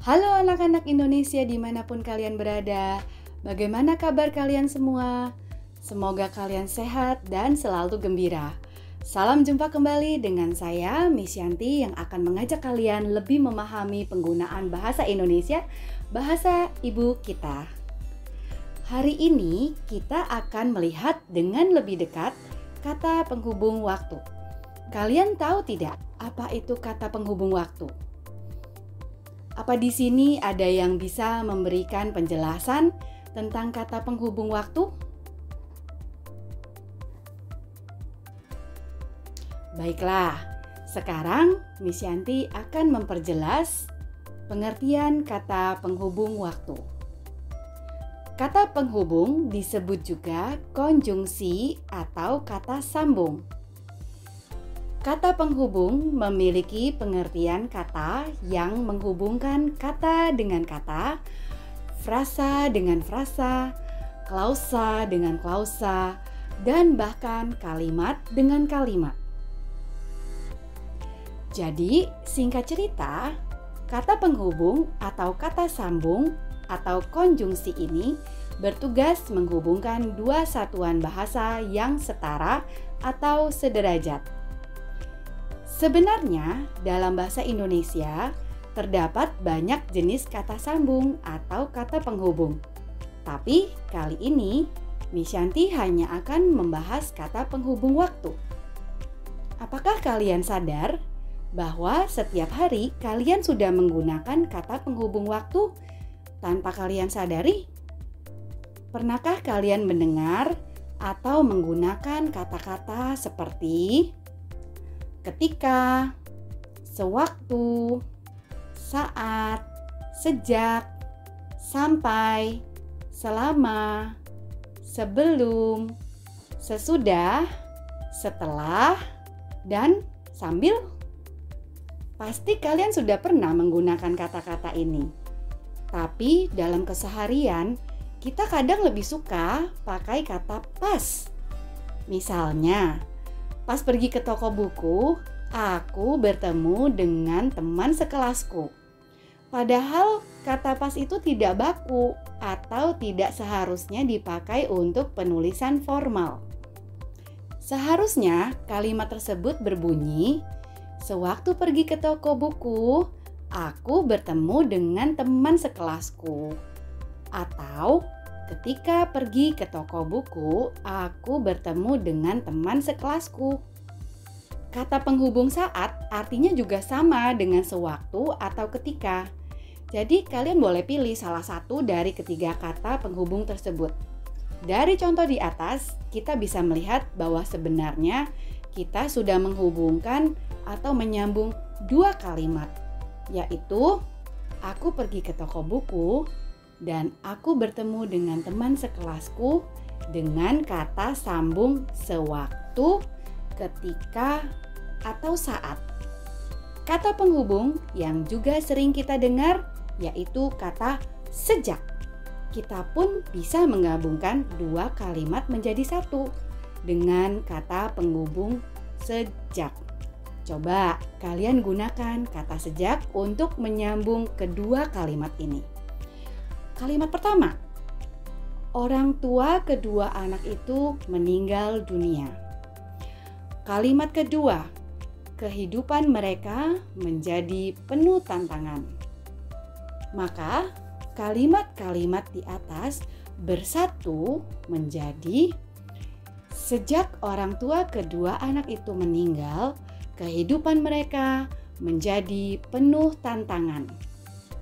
Halo anak-anak Indonesia dimanapun kalian berada. Bagaimana kabar kalian semua? Semoga kalian sehat dan selalu gembira. Salam jumpa kembali dengan saya, Miss Yanti, yang akan mengajak kalian lebih memahami penggunaan bahasa Indonesia, bahasa ibu kita. Hari ini kita akan melihat dengan lebih dekat kata penghubung waktu. Kalian tahu tidak apa itu kata penghubung waktu? Apa di sini ada yang bisa memberikan penjelasan tentang kata penghubung waktu? Baiklah, sekarang Miss Yanti akan memperjelas pengertian kata penghubung waktu. Kata penghubung disebut juga konjungsi atau kata sambung. Kata penghubung memiliki pengertian kata yang menghubungkan kata dengan kata, frasa dengan frasa, klausa dengan klausa, dan bahkan kalimat dengan kalimat. Jadi, singkat cerita, kata penghubung atau kata sambung atau konjungsi ini bertugas menghubungkan dua satuan bahasa yang setara atau sederajat. Sebenarnya, dalam bahasa Indonesia terdapat banyak jenis kata sambung atau kata penghubung. Tapi kali ini, Miss Yanti hanya akan membahas kata penghubung waktu. Apakah kalian sadar bahwa setiap hari kalian sudah menggunakan kata penghubung waktu tanpa kalian sadari? Pernahkah kalian mendengar atau menggunakan kata-kata seperti ketika, sewaktu, saat, sejak, sampai, selama, sebelum, sesudah, setelah, dan sambil? Pasti kalian sudah pernah menggunakan kata-kata ini. Tapi dalam keseharian, kita kadang lebih suka pakai kata pas. Misalnya, pas pergi ke toko buku, aku bertemu dengan teman sekelasku. Padahal kata pas itu tidak baku atau tidak seharusnya dipakai untuk penulisan formal. Seharusnya kalimat tersebut berbunyi, sewaktu pergi ke toko buku, aku bertemu dengan teman sekelasku. Atau, ketika pergi ke toko buku, aku bertemu dengan teman sekelasku. Kata penghubung saat artinya juga sama dengan sewaktu atau ketika. Jadi, kalian boleh pilih salah satu dari ketiga kata penghubung tersebut. Dari contoh di atas, kita bisa melihat bahwa sebenarnya kita sudah menghubungkan atau menyambung dua kalimat, yaitu aku pergi ke toko buku dan aku bertemu dengan teman sekelasku dengan kata sambung sewaktu, ketika, atau saat. Kata penghubung yang juga sering kita dengar yaitu kata sejak. Kita pun bisa menggabungkan dua kalimat menjadi satu dengan kata penghubung sejak. Coba kalian gunakan kata sejak untuk menyambung kedua kalimat ini. Kalimat pertama, orang tua kedua anak itu meninggal dunia. Kalimat kedua, kehidupan mereka menjadi penuh tantangan. Maka kalimat-kalimat di atas bersatu menjadi sejak orang tua kedua anak itu meninggal, kehidupan mereka menjadi penuh tantangan.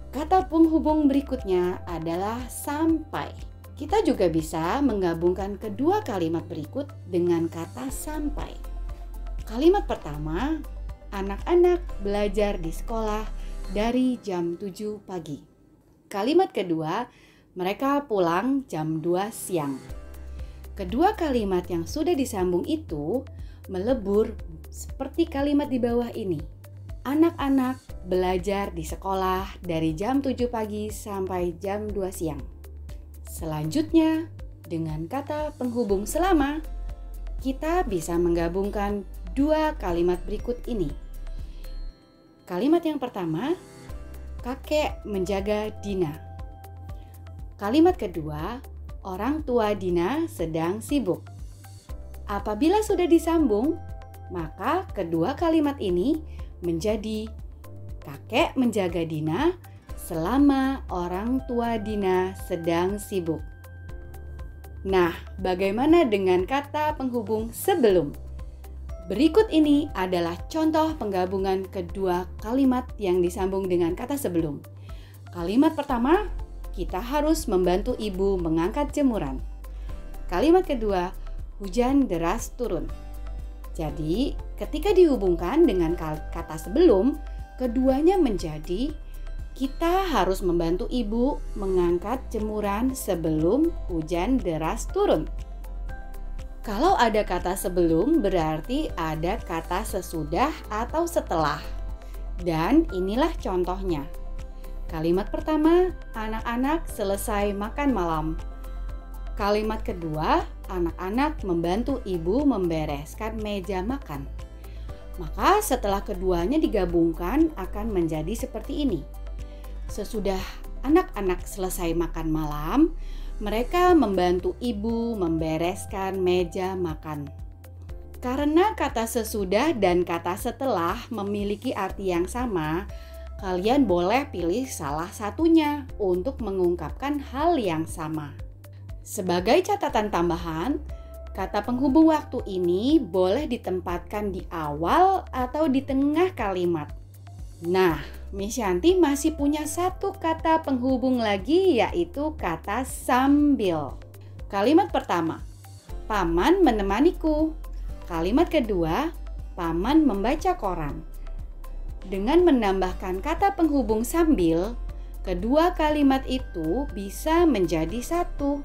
Kata penghubung berikutnya adalah sampai. Kita juga bisa menggabungkan kedua kalimat berikut dengan kata sampai. Kalimat pertama, anak-anak belajar di sekolah dari jam 7 pagi. Kalimat kedua, mereka pulang jam 2 siang. Kedua kalimat yang sudah disambung itu melebur seperti kalimat di bawah ini. Anak-anak belajar di sekolah dari jam 7 pagi sampai jam 2 siang. Selanjutnya, dengan kata penghubung selama, kita bisa menggabungkan dua kalimat berikut ini. Kalimat yang pertama, kakek menjaga Dina. Kalimat kedua, orang tua Dina sedang sibuk. Apabila sudah disambung, maka kedua kalimat ini menjadi kakek menjaga Dina selama orang tua Dina sedang sibuk. Nah, bagaimana dengan kata penghubung sebelum? Berikut ini adalah contoh penggabungan kedua kalimat yang disambung dengan kata sebelum. Kalimat pertama, kita harus membantu ibu mengangkat jemuran. Kalimat kedua, hujan deras turun. Jadi, ketika dihubungkan dengan kata sebelum, keduanya menjadi kita harus membantu ibu mengangkat jemuran sebelum hujan deras turun. Kalau ada kata sebelum, berarti ada kata sesudah atau setelah. Dan inilah contohnya. Kalimat pertama, anak-anak selesai makan malam. Kalimat kedua, anak-anak membantu ibu membereskan meja makan. Maka setelah keduanya digabungkan akan menjadi seperti ini. Sesudah anak-anak selesai makan malam, mereka membantu ibu membereskan meja makan. Karena kata sesudah dan kata setelah memiliki arti yang sama, kalian boleh pilih salah satunya untuk mengungkapkan hal yang sama. Sebagai catatan tambahan, kata penghubung waktu ini boleh ditempatkan di awal atau di tengah kalimat. Nah, Miss Yanti masih punya satu kata penghubung lagi, yaitu kata sambil. Kalimat pertama, paman menemaniku. Kalimat kedua, paman membaca koran. Dengan menambahkan kata penghubung sambil, kedua kalimat itu bisa menjadi satu.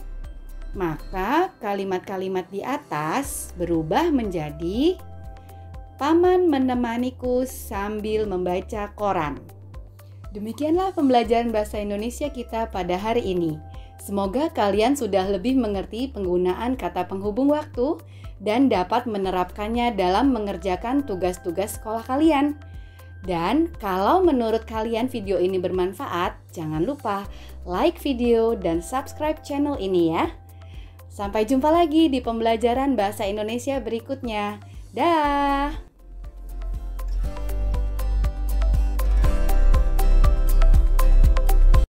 Maka kalimat-kalimat di atas berubah menjadi paman menemaniku sambil membaca koran. Demikianlah pembelajaran bahasa Indonesia kita pada hari ini. Semoga kalian sudah lebih mengerti penggunaan kata penghubung waktu dan dapat menerapkannya dalam mengerjakan tugas-tugas sekolah kalian. Dan kalau menurut kalian video ini bermanfaat, jangan lupa like video dan subscribe channel ini ya. Sampai jumpa lagi di pembelajaran bahasa Indonesia berikutnya. Dah.